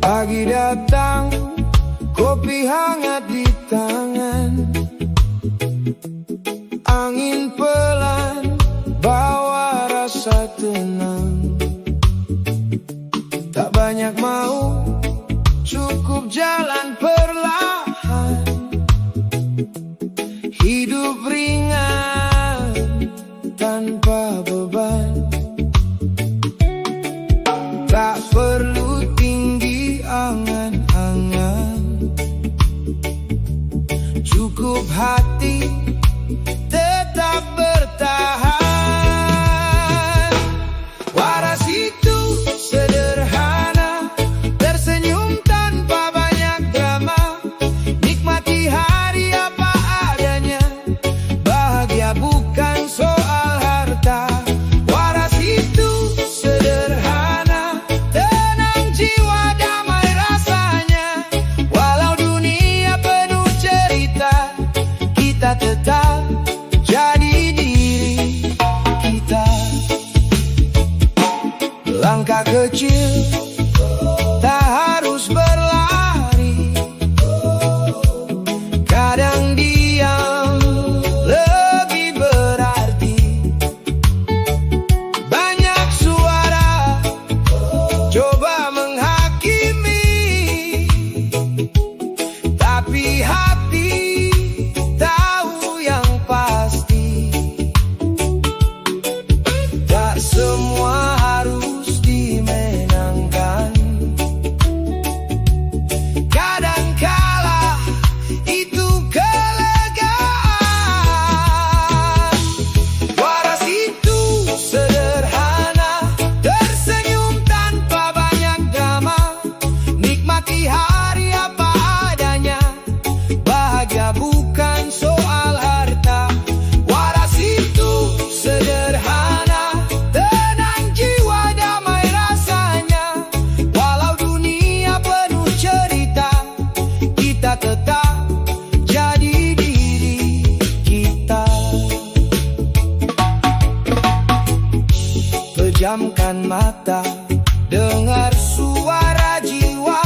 Pagi datang, kopi hangat di tangan, angin pelan bawa rasa tenang. Tak banyak mau, cukup jalan perlahan. Hidup ringan tanpa beban, tak perlu tinggi angan-angan. Cukup hati tetap bertahan. Waras itu sederhana, tersenyum tanpa banyak drama, nikmati hari apa adanya, bahagia bukan soal harta. Waras itu sederhana, tenang jiwa damai rasanya, walau dunia penuh cerita, kita tetap jadi diri kita. Langkah kecil tak harus berlari, kadang diam lebih berarti. Banyak suara coba menghakimi, tapi hati tahu yang pasti. Tak semua harus dimenangkan, kadangkala itu kelegaan. Waras itu sederhana, tersenyum tanpa banyak drama, nikmati hari apa adanya, bahagia bukan soal harta. Waras itu sederhana, tenang jiwa damai rasanya, walau dunia penuh cerita, kita tetap jadi diri kita. Pejamkan mata, dengar suara jiwa,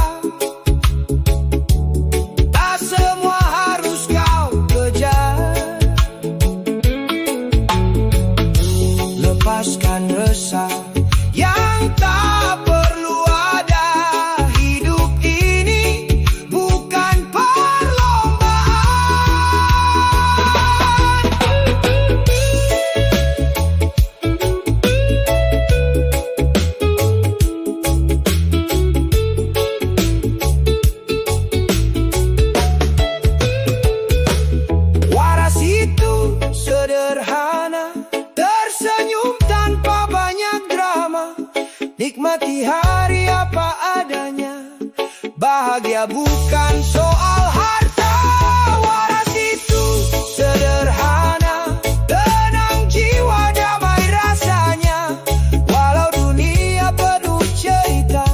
tak semua harus kau kejar. Lepaskan resah yang tak perlu ada, hidup ini bukan perlombaan. Waras itu sederhana, tersenyum tanpa banyak drama, nikmati hari apa adanya, bahagia bukan soal harta. Waras itu sederhana, tenang jiwa damai rasanya, walau dunia penuh cerita,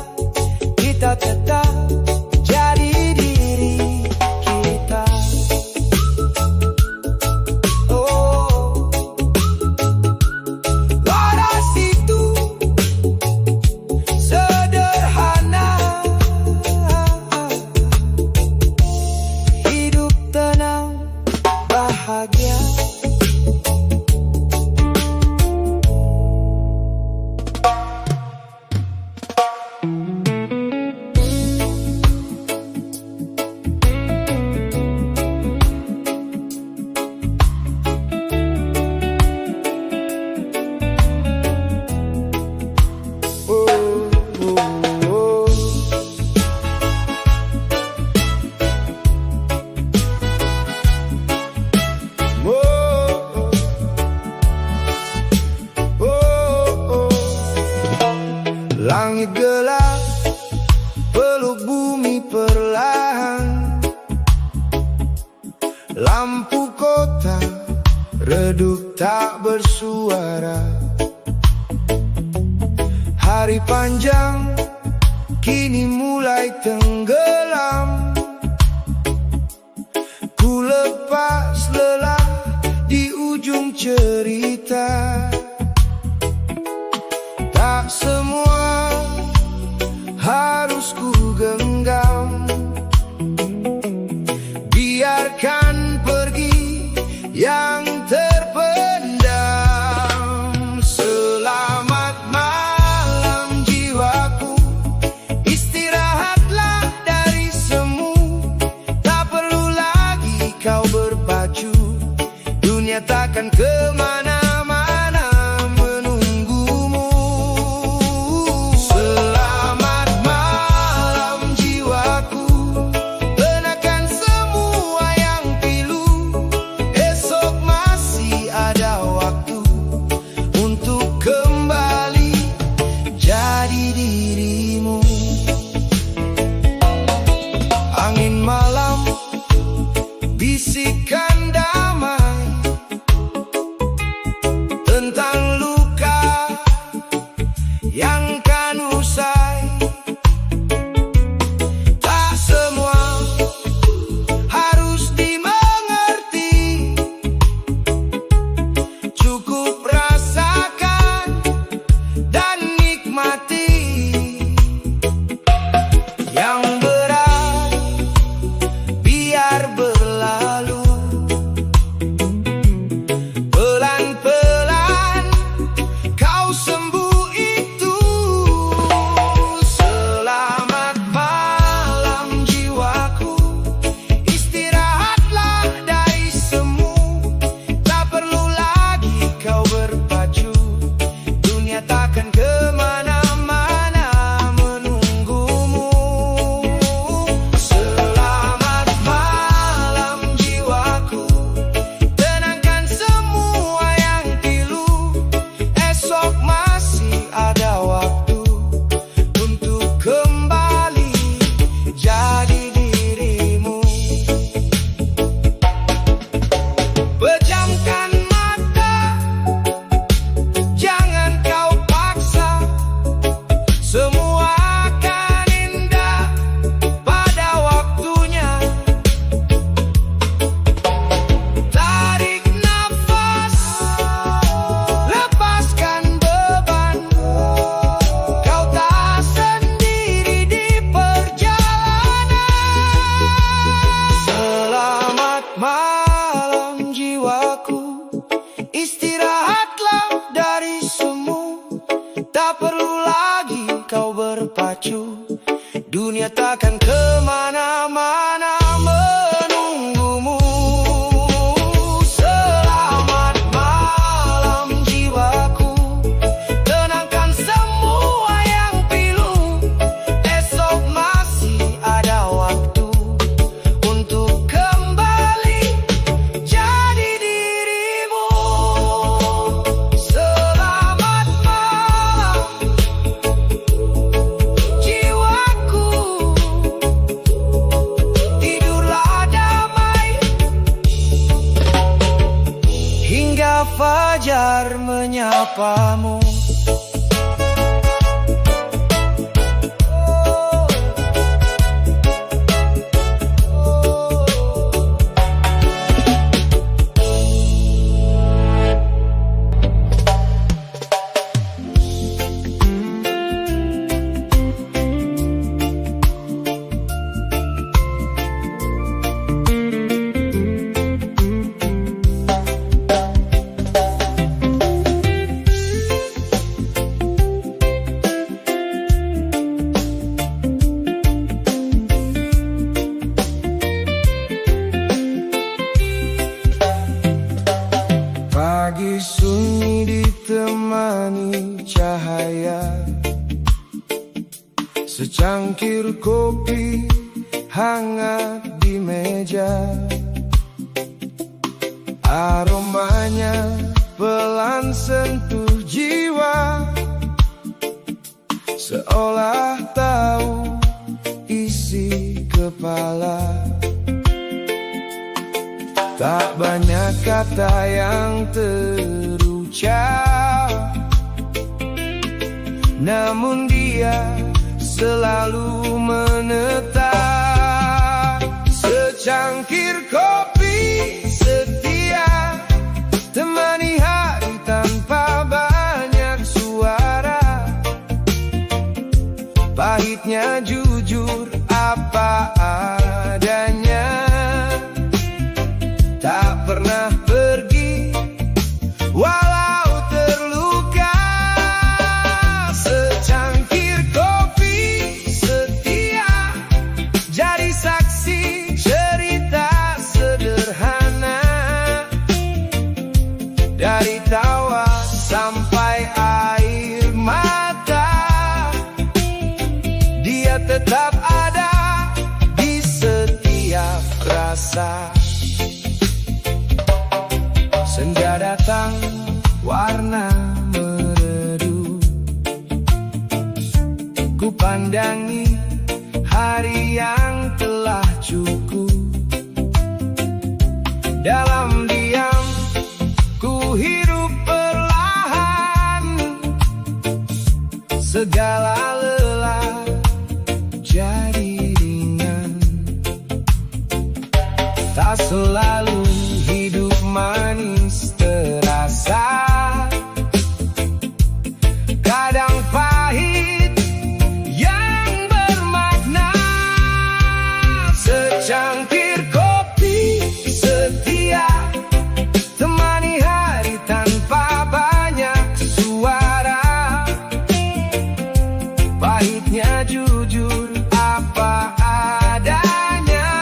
kita tetap jadi diri kita. Oh, waras itu sederhana, hidup tenang bahagia. Oh, oh, oh. Langit gelap, peluk bumi perlahan, lampu kota redup tak bersuara. Hari panjang kini mulai tenggelam, ku lepas lelah di ujung cerita. Tak semua harus ku genggam. Biarkan pergi yang terpendam. Selamat malam jiwaku, istirahatlah dari semu. Tak perlu lagi kau berpacu, dunia takkan kemana-mana menunggumu. Selamat malam jiwaku, tenangkan semua yang pilu. Esok masih ada waktu untuk kembali jadi dirimu. Angin malam bisikan damai tentang luka yang kan usai. Tak semua harus dimengerti, cukup rasakan dan nikmati. Yang berat biar berlalu, pelan-pelan kau sembuh itu. Selamat malam jiwaku, istirahatlah dari semu. Tak perlu lagi kau berpacu, dunia takkan kemana-mana menunggumu. Selamat malam jiwaku, tenangkan semua yang pilu. Esok masih ada waktu untuk kembali jadi dirimu. Pejamkan mata, jangan kau paksa. Semua akan indah pada waktunya. Tarik nafas, lepaskan beban. Kau tak sendiri di perjalanan. Selamat malam jiwaku, istirahatlah dari semu. Tak perlu lagi kau berpacu, dunia takkan kemana-mana menunggumu. Selamat malam jiwaku, tenangkan semua yang pilu. Esok masih ada waktu untuk kembali jadi dirimu. Selamat malam jiwaku, tidurlah damai hingga fajar menyapamu. Pagi sunyi ditemani cahaya, secangkir kopi hangat di meja. Aromanya pelan sentuh jiwa, seolah tahu isi kepala. Tak banyak kata yang terucap, namun dia selalu menetap. Secangkir kopi setia, temani hari tanpa banyak suara. Pahitnya jujur jujur apa adanya, tak pernah pergi walau terluka. Secangkir kopi setia jadi saksi cerita sederhana. Dari tawa sampai air mata, dia tetap ada di setiap rasa. Senja datang, warna meredup, ku pandangi hari yang telah cukup. Dalam diam, ku hidup perlahan, segala lelah jadi ringan. Tak selalu hidup manis terasa, kadang pahit yang bermakna. Secangkir kopi setia temani hari tanpa banyak suara. Pahitnya jujur apa adanya,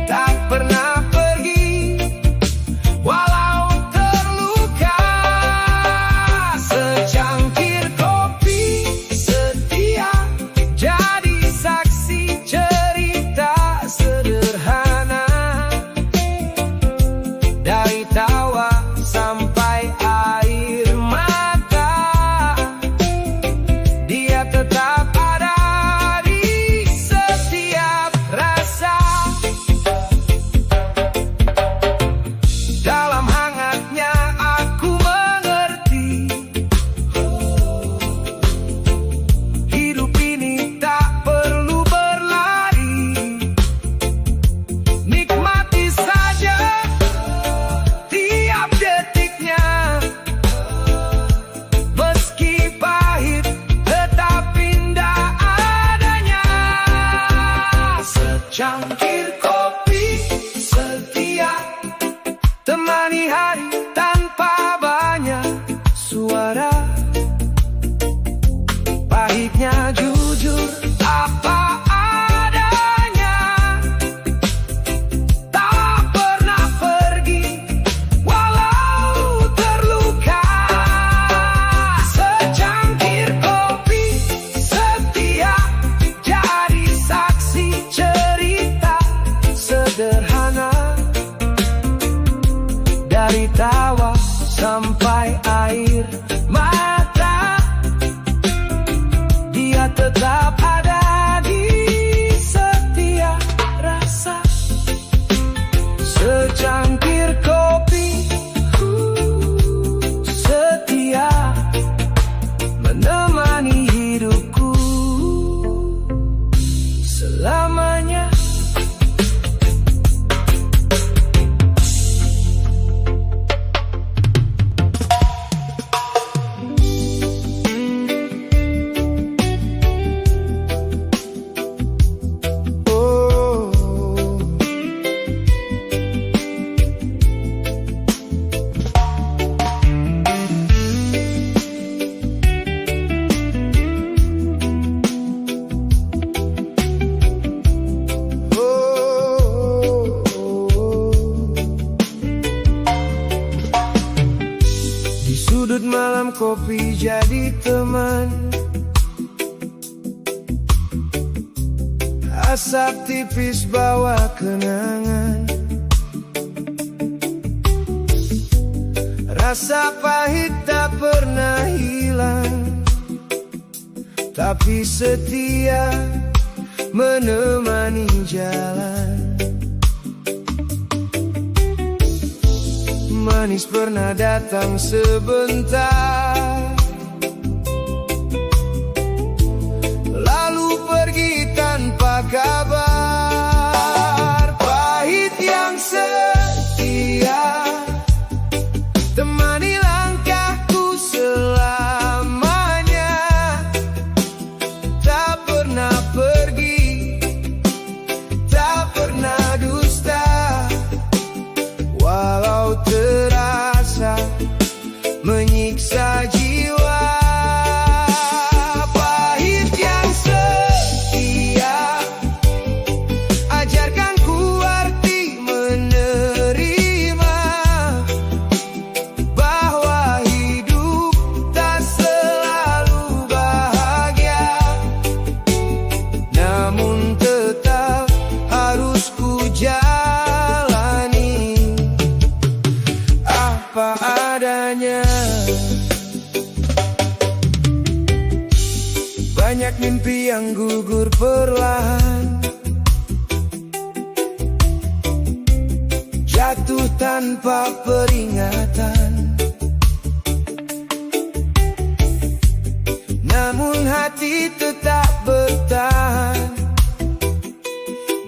tak pernah pergi walau terluka. Secangkir kopi setia jadi saksi cerita sederhana. Dari tawa sampai air mata, dia tetap ada di setiap rasa. Dalam hangatnya aku mengerti, hidup ini tak perlu berlari. Nikmati saja tiap detiknya, meski pahit tetap indah adanya. Secangkir kopi setia temani hari tanpa banyak suara. Pahitnya jujur apa adanya, tak pernah pergi walau terluka. Secangkir kopi setia jadi saksi cerita sederhana. Dari tawa sampai air mata, dia tetap ada di setiap rasa. Secangkir kopi setia menemani hidupku selamanya. Sudut malam kopi jadi teman, asap tipis bawa kenangan. Rasa pahit tak pernah hilang, tapi setia menemani jalan. Manis pernah datang sebentar, lalu pergi tanpa kabar. Pahit yang setia temani langkahku selamanya, tak pernah yang gugur perlahan, jatuh tanpa peringatan. Namun hati tetap bertahan,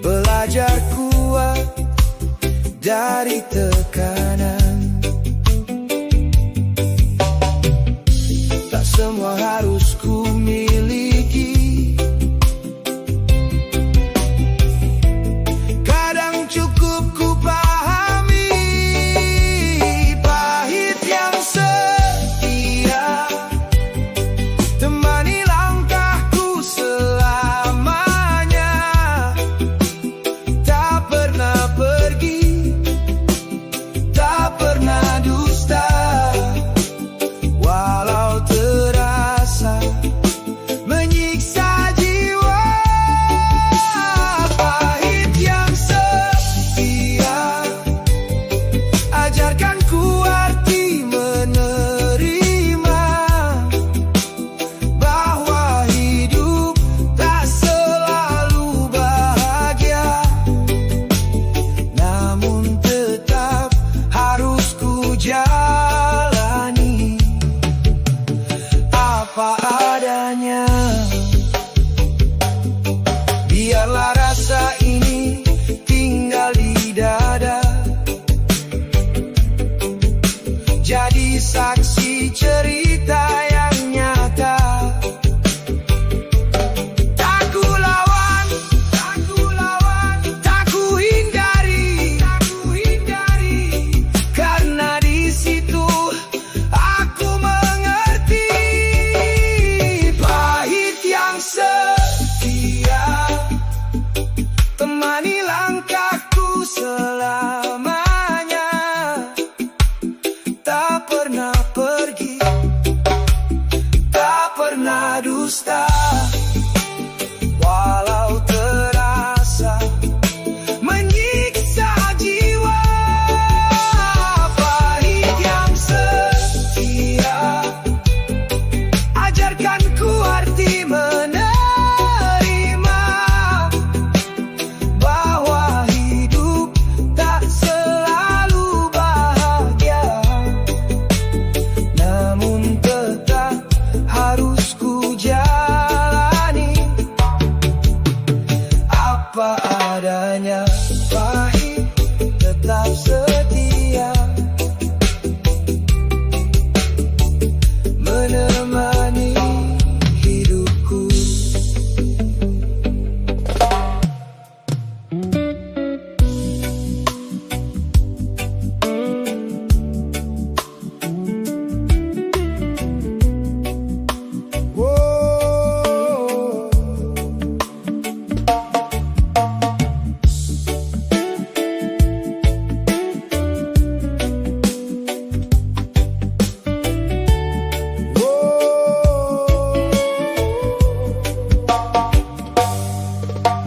belajar kuat dari tekanan. Tak semua harus ku miliki, kadang cukup ku pahami. Pahit yang setia temani langkahku selamanya, tak pernah pergi, tak pernah dusta, walau terasa menyiksa jiwa. Pahit yang setia, ajarkan ku arti menerima, bahwa hidup tak selalu bahagia, namun tetap harus ku jalani apa adanya. Biarlah rasa ini tinggal di dada, jadi saksi cerita yang nyata. Tak ku lawan, tak ku hindari, karena di situ aku mengerti. Pahit yang setia temani langkahku selamanya, tak pernah pergi, tak pernah dusta, walau terasa menyiksa jiwa. Pahit yang setia, ajarkan ku arti menerima, bahwa hidup tak selalu bahagia, namun tetap harus ku jalani apa adanya. Pahit tetap setia, menemani hidupku. Wow.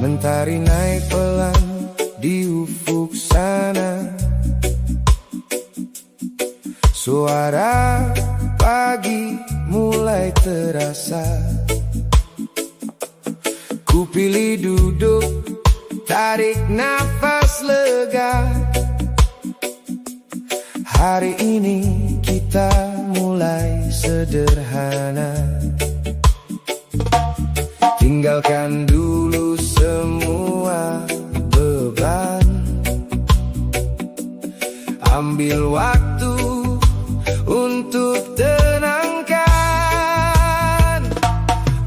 Mentari naik pelan di ufuk sana, suara pagi mulai terasa. Ku pilih duduk, tarik nafas lega. Hari ini kita mulai sederhana, tinggalkan dulu semua beban, ambil waktu untuk tenangkan.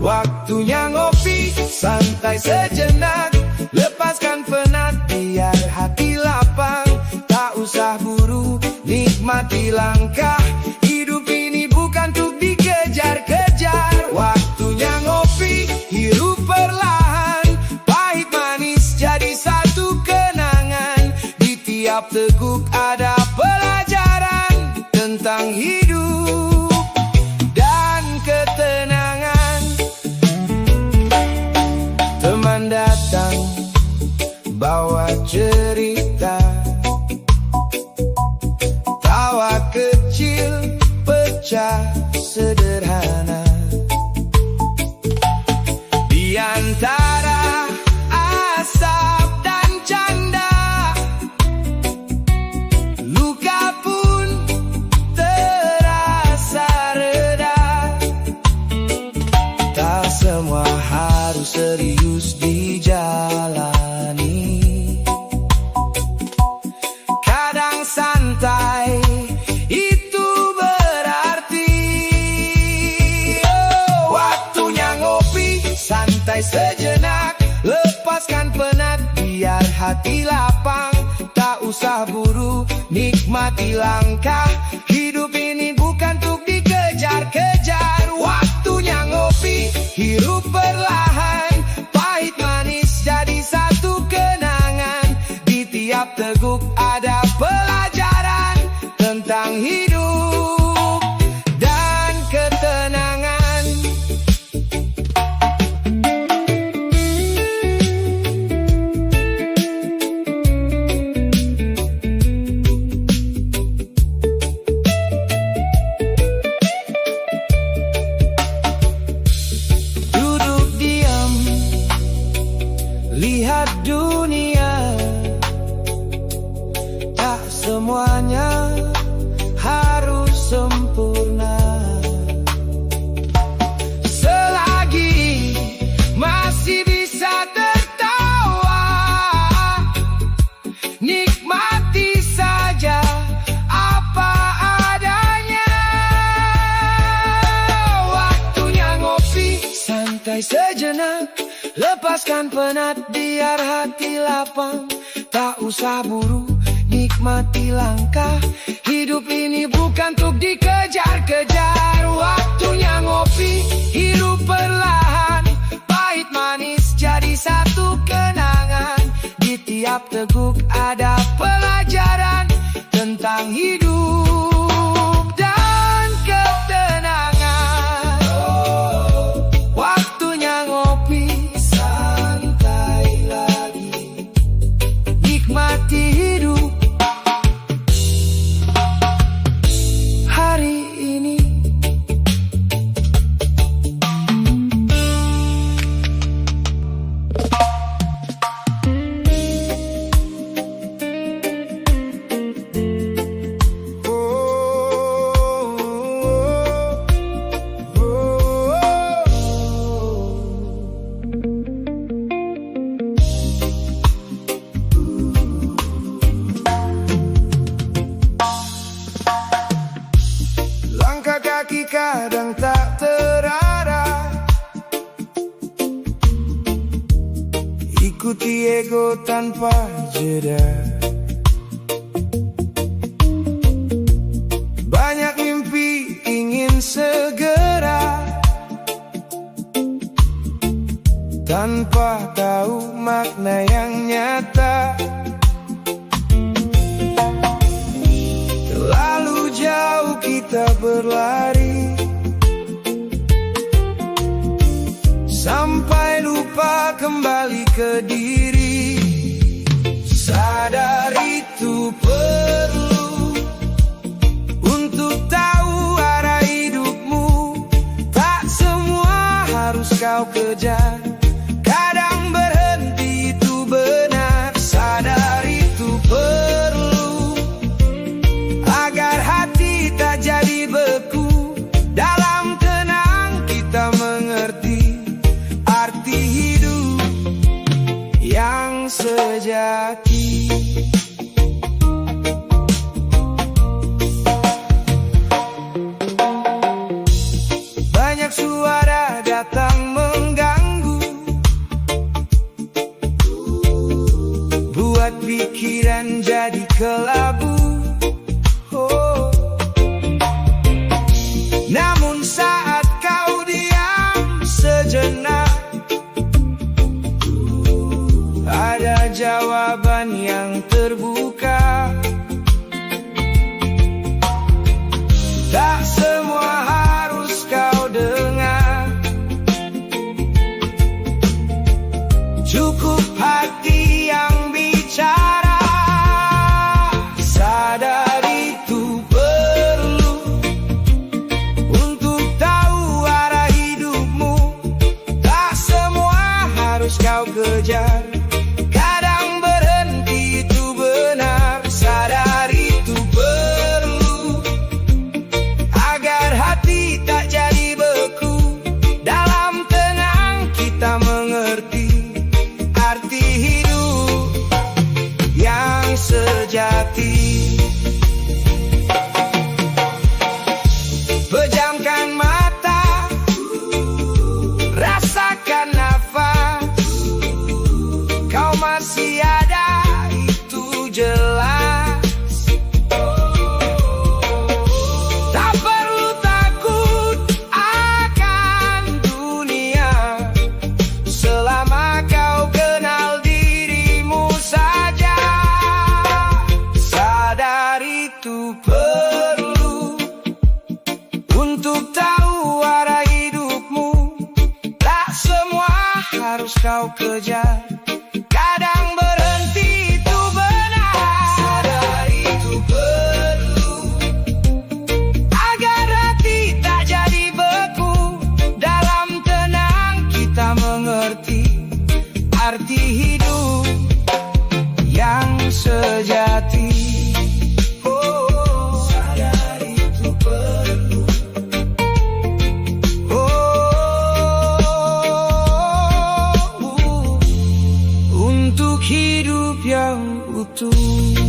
Waktunya ngopi, santai sejenak, lepaskan penat biar hati lapang. Tak usah buru, nikmati langkah. Hidup ini bukan untuk dikejar-kejar. Waktunya ngopi, hirup perlahan, pahit manis jadi satu kenangan. Di tiap teguk ada pelajaran tentang hidup dan ketenangan. Teman datang bawa cerita, tawa kecil pecah sederhana. Dia tulus dijalani. Kadang santai itu berarti waktunya ngopi, santai sejenak, lepaskan penat biar hati lapang. Tak usah buru, nikmati langkah. Hidup ini bukan untuk dikejar-kejar. Waktunya ngopi, hirup perlahan, pahit manis jadi satu kenangan. Di tiap teguk ada pelajaran tentang hidup dan ketenangan. Duduk diam, lihat dunia. Tak semuanya harus sempurna. Selagi masih bisa tertawa, nikmati saja apa adanya. Waktunya ngopi, santai sejenak, lepaskan penat biar hati lapang. Tak usah buru, nikmati langkah. Hidup ini bukan untuk dikejar-kejar. Waktunya ngopi, hidup perlahan, pahit manis jadi satu kenangan. Di tiap teguk ada pelajaran tentang hidup dan ketenangan. Waktunya ngopi, santai lagi, nikmati hidup hari ini. Langkah kaki kadang tak terarah, ikuti ego tanpa jeda. Banyak mimpi ingin segera, tanpa tahu makna yang nyata. Terlalu jauh kita berlari, sampai lupa kembali ke diri. Sadar itu perlu untuk tahu arah hidupmu. Tak semua harus kau kejar, kadang berhenti itu benar. Sadar itu perlu agar hati tak jadi beku. Dalam tenang kita mengerti arti hidup yang sejati. Banyak suara datang mengganggu, buat pikiran jadi kelabu. Namun saat kau diam sejenak, ada jawaban yang terbuka. Tak semua harus kau dengar, cukup hati yang bicara. Sadar itu perlu untuk tahu arah hidupmu. Tak semua harus kau kejar, kadang berhenti itu benar. Sadar itu perlu agar hati tak jadi beku. Dalam tenang kita mengerti harus kau kejar. Kadang berhenti itu benar. Sadar itu perlu agar hati tak jadi beku. Dalam tenang kita mengerti arti hidup yang sejati. Sadar itu perlu. Untuk hidup yang utuh.